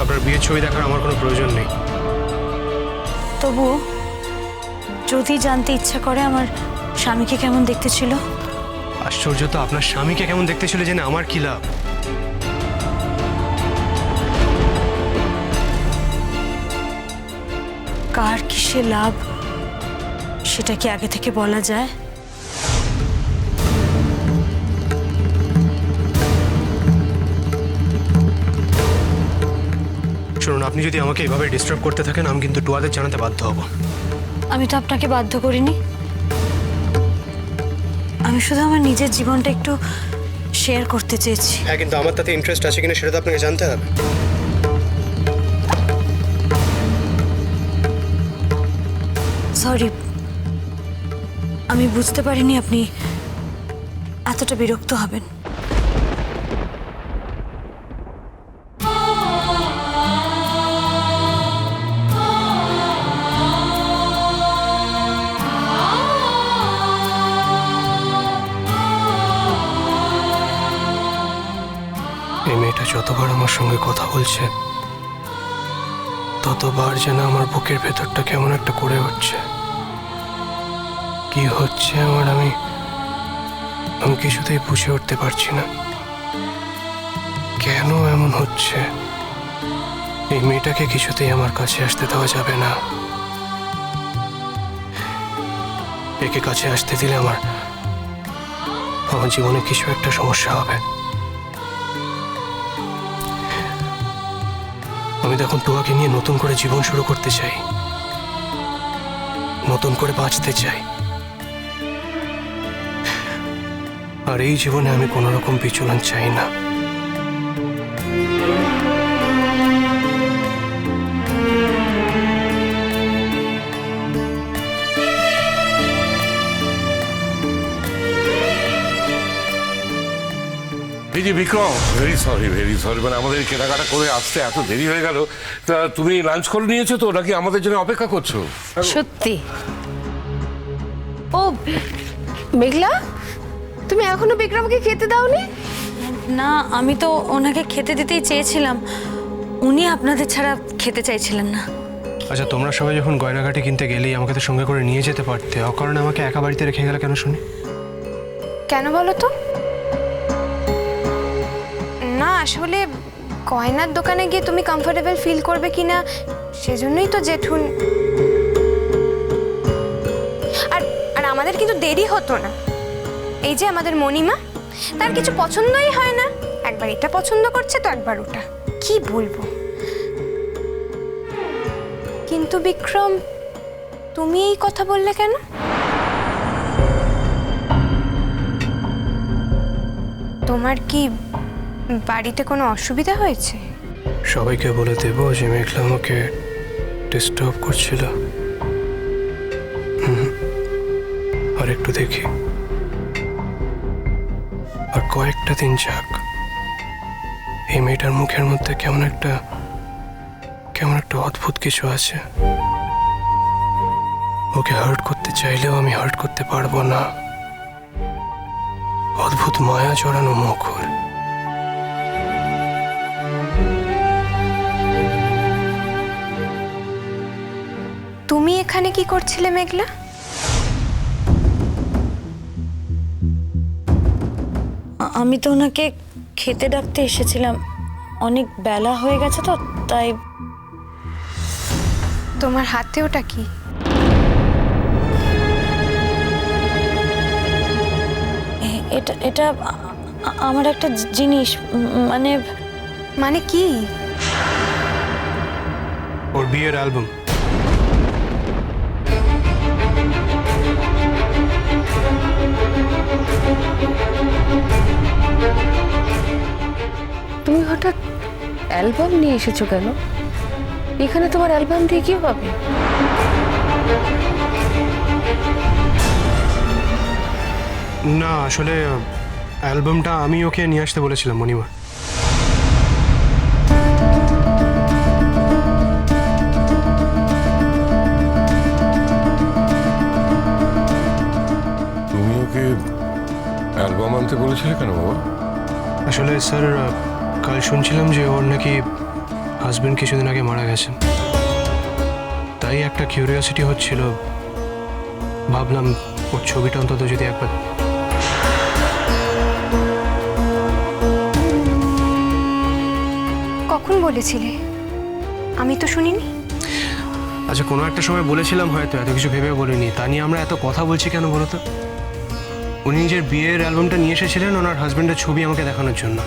আপনার বিয়ের ছবি দেখার আমার কোনো প্রয়োজন নেই। তবু যদি জানতে ইচ্ছা করে আমার স্বামীকে কেমন দেখতে ছিল। আশ্চর্য তো, আপনার স্বামীকে কেমন দেখতে ছিল জেনে আমার কি লাভ? কার কিসে লাভ সেটা কি আগে থেকে বলা যায়? শুনুন, আপনি যদি আমাকে এভাবে ডিস্টার্ব করতে থাকেন আমি কিন্তু টুয়াদের জানাতে বাধ্য হব। আমি তো আপনাকে বাধ্য করিনি। আমি শুধু আমার নিজের জীবনটা একটু শেয়ার করতে চেয়েছি। হ্যাঁ, কিন্তু আমার তাতে ইন্টারেস্ট আছে কিনা সেটা তো আপনাকে জানতে হবে। সরি, আমি বুঝতে পারিনি আপনি এতটা বিরক্ত হবেন। এই মেয়েটা যতবার আমার সঙ্গে কথা বলছে ততবার যেন আমার বুকের ভেতরটা কেমন একটা করে উঠছে। কি হচ্ছে আমার, আমি কিছুতেই বুঝে উঠতে পারছি না কেন এমন হচ্ছে। এই মেয়েটাকে কিছুতেই আমার কাছে আসতে দেওয়া যাবে না। একে কাছে আসতে দিলে আমার জীবনে কিছু একটা সমস্যা হবে। আমি তখন টুয়াকে নিয়ে নতুন করে জীবন শুরু করতে চাই, নতুন করে বাঁচতে চাই। আর এই জীবনে আমি কোনো রকম বিচলন চাই না। এই যে বিক্রম, ভেরি সরি, মানে আমাদের কেনাকাটা করে আসতে এত দেরি হয়ে গেল। তা তুমি লাঞ্চ করে নিয়েছো তো, নাকি আমাদের জন্য অপেক্ষা করছো? সত্যি? ও মেঘলা, তুমি এখনো বিক্রমকে খেতে দাওনি? না, আমি তো ওনাকে খেতে দিতেই চেয়েছিলাম, উনি আপনাদের ছাড়া খেতে চাইছিলেন না। আচ্ছা, তোমরা সবাই যখন গয়নাঘাটি কিনতে গেলেই আমাকে তো সঙ্গে করে নিয়ে যেতে পারতে, অকারণে আমাকে একা বাড়িতে রেখে গেলে কেন শুনি? কেন বলো তো? না, আসলে গয়নার দোকানে গিয়ে তুমি কমফোর্টেবল ফিল করবে কিনা সেজন্যই তো জেঠুন। আর আর আমাদের কিন্তু দেরি হতো না। এই যে আমাদের মণিমা, তার কিছু পছন্দই হয় না, একবার এটা পছন্দ করছে তো একবার ওটা। কি বলবো। কিন্তু বিক্রম, তুমি এই কথা বললে কেন? তোমার কি বাড়িতে কোনো অসুবিধা হয়েছে? সবাইকে বলে দেবো যে মেঘলা আমাকে ডিস্টার্ব করছিল। আর একটু দেখি, আর কয়েকটা দিন যাক। এই মেয়েটার মুখের মধ্যে কেমন একটা অদ্ভুত কিছু আছে। ওকে হার্ট করতে চাইলেও আমি হার্ট করতে পারবো না। অদ্ভুত মায়া জড়ানো মুখ ওর। তুমি এখানে কি করছিলে মেঘলা? আমি তো ওনাকে খেতে ডাকতে এসেছিলাম, অনেক বেলা হয়ে গেছে তো তাই। তোমার হাতে ওটা কি? এটা এটা আমার একটা জিনিস, মানে মানে কি? ওর বিয়ের অ্যালবাম। তুমি হঠাৎ অ্যালবাম নিয়ে এসেছো কেন? এখানে তোমার অ্যালবাম দিয়ে কি হবে? না, আসলে অ্যালবামটা আমি ওকে নিয়ে আসতে বলেছিলাম মণিমা। তুমি ওকে অ্যালবাম আনতে বলেছিলে কেন বাবা? আসলে স্যার, কাল শুনছিলাম যে ওর নাকি হাজবেন্ড কিছুদিন আগে মারা গেছেন, তাই একটা কিউরিওসিটি হচ্ছিল। ভাবলাম ওর ছবিটা অন্তত যদি একবার। কখন বলেছিলে? আমি তো শুনিনি। আচ্ছা, কোনো একটা সময় বলেছিলাম হয়তো, এত কিছু ভেবে বলিনি। তা নিয়ে আমরা এত কথা বলছি কেন বলো তো? উনি নিজের বিয়ের অ্যালবামটা নিয়ে এসেছিলেন ওনার হাজবেন্ডের ছবি আমাকে দেখানোর জন্য।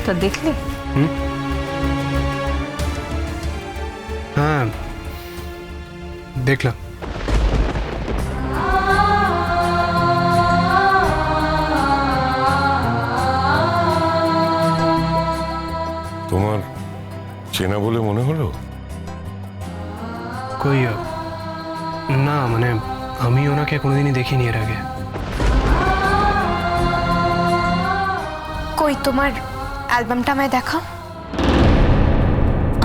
তা দেখলে? হ্যাঁ, দেখলাম। তোমার চেনা বলে মনে হলো? কই না, মানে আমি ওনাকে কোনোদিনই দেখিনি এর আগে। কই তোমার অ্যালবামটা আমায় দেখাও।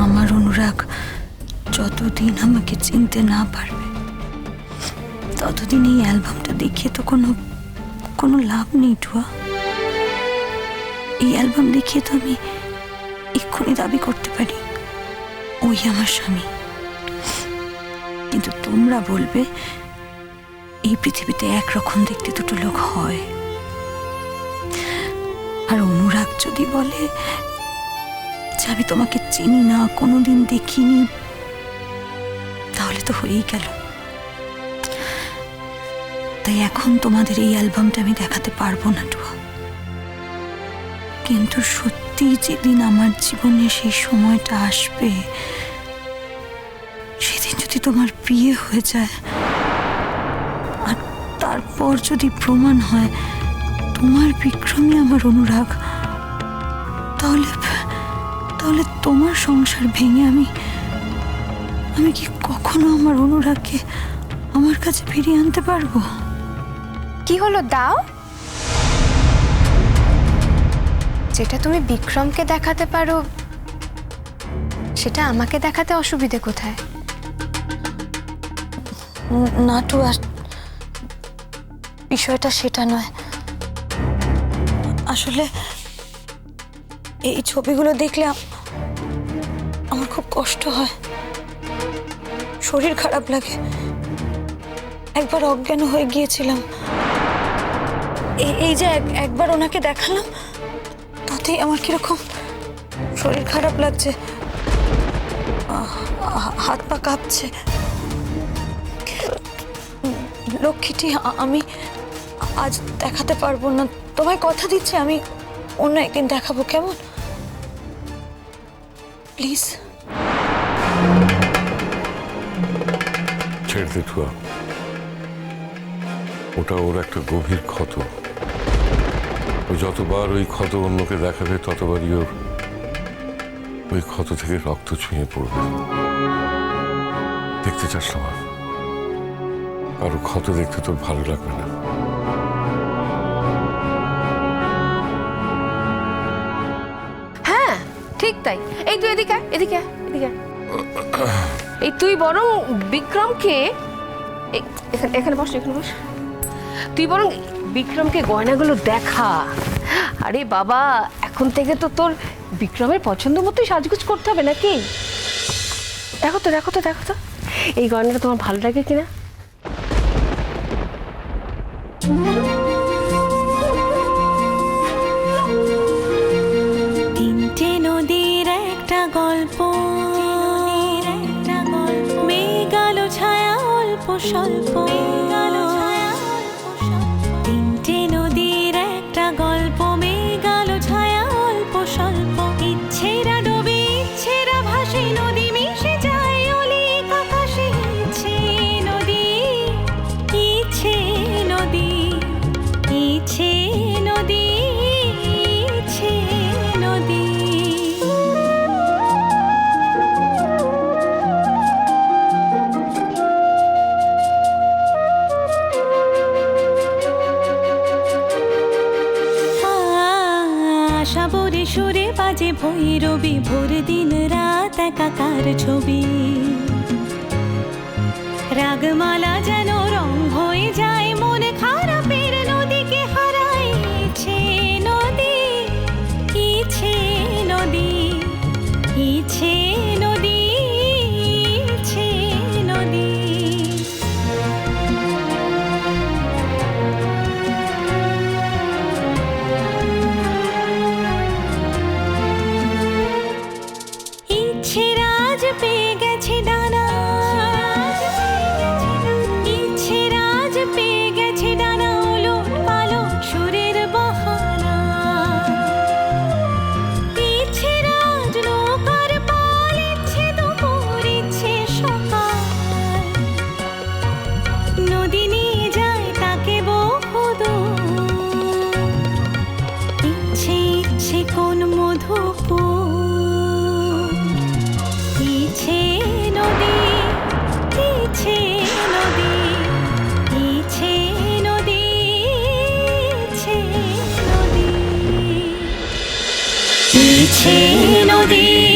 আমার অনুরাগ যতদিন আমাকে চিনতে না পারবে ততদিন এই অ্যালবামটা দেখিয়ে তো কোনো লাভ নেই টুয়া। এই অ্যালবাম দেখিয়ে তো আমি এক্ষুনি দাবি করতে পারি ওই আমার স্বামী। কিন্তু তোমরা বলবে এই পৃথিবীতে একরকম দেখতে দুটো লোক হয়। আর অনুরাগ যদি বলে যে আমি তোমাকে চিনি না, কোনোদিন দেখিনি, তাহলে তো হয়েই গেল। তাই এখন তোমাদের এই অ্যালবামটা আমি দেখাতে পারবো না টুয়া। কিন্তু সত্যি যেদিন আমার জীবনে সেই সময়টা আসবে, সেদিন যদি তোমার বিয়ে হয়ে যায় আর তারপর যদি প্রমাণ হয় তোমার বিক্রমই আমার অনুরাগ, তাহলে তোমার সংসার ভেঙে আমি কি কখনো আমার অনুরাগকে আমার কাছে ফিরিয়ে আনতে পারবো? কি হলো, দাও। যেটা তুমি বিক্রমকে দেখাতে পারো সেটা আমাকে দেখাতে অসুবিধে কোথায়? নাটু, বিষয়টা সেটা নয়। আসলে এই ছবিগুলো দেখলে আমার খুব কষ্ট হয়, শরীর খারাপ লাগে। একবার অজ্ঞান হয়ে গিয়েছিলাম, এই যে একবার ওনাকে দেখালাম, তাতেই আমার কিরকম শরীর খারাপ লাগছে, হাত পা কাঁপছে। লক্ষ্মীটি, আমি আজ দেখাতে পারবো না, তোমায় কথা দিচ্ছি আমি অন্য একদিন দেখাবো, কেমন? প্লিজ। ছেড়ে দে টুয়া, ওটা ওর একটা গভীর ক্ষত। ও যতবার ওই ক্ষত অন্যকে দেখাবে ততবারই ওর ওই ক্ষত থেকে রক্ত ছুঁয়ে পড়বে। দেখতে চাস না? কারো ক্ষত দেখতে তোর ভালো লাগবে না। হ্যাঁ, ঠিক তাই। এই তুই এদিকে এদিকে এদিকে। এই তুই বরং বিক্রমকে এখানে বস, এখানে বস। তুই বরং বিক্রমকে গয়নাগুলো দেখা। আরে বাবা, এখন থেকে তো তোর বিক্রমের পছন্দ মতোই সাজগুজ করতে হবে নাকি? দেখো তো দেখো তো দেখো তো এই গয়নাটা তোমার ভালো লাগে কিনা। তিনটে নদীর একটা গল্প, মেঘালো ছায়া অল্প স্বল্প। তিনটে নদীর একটা গল্প, মেঘালো ছায়া অল্প স্বল্প। ইচ্ছেরা ডোবে, ইচ্ছেরা ভাসে, নদী মিশে যায় অলিক আকাশে। ইচ্ছে নদী, ইচ্ছে নদী, ইচ্ছে নদী, ইচ্ছে নদী। সাবরে সুরে বাজে ভৈরবী, ভোর দিন রাত একাকার ছবি। রাগমালা যেন রং হয়ে যায়, মন খারাপের নদীকে হারায়। ইচ্ছে নদী, ইচ্ছে বইছে নদী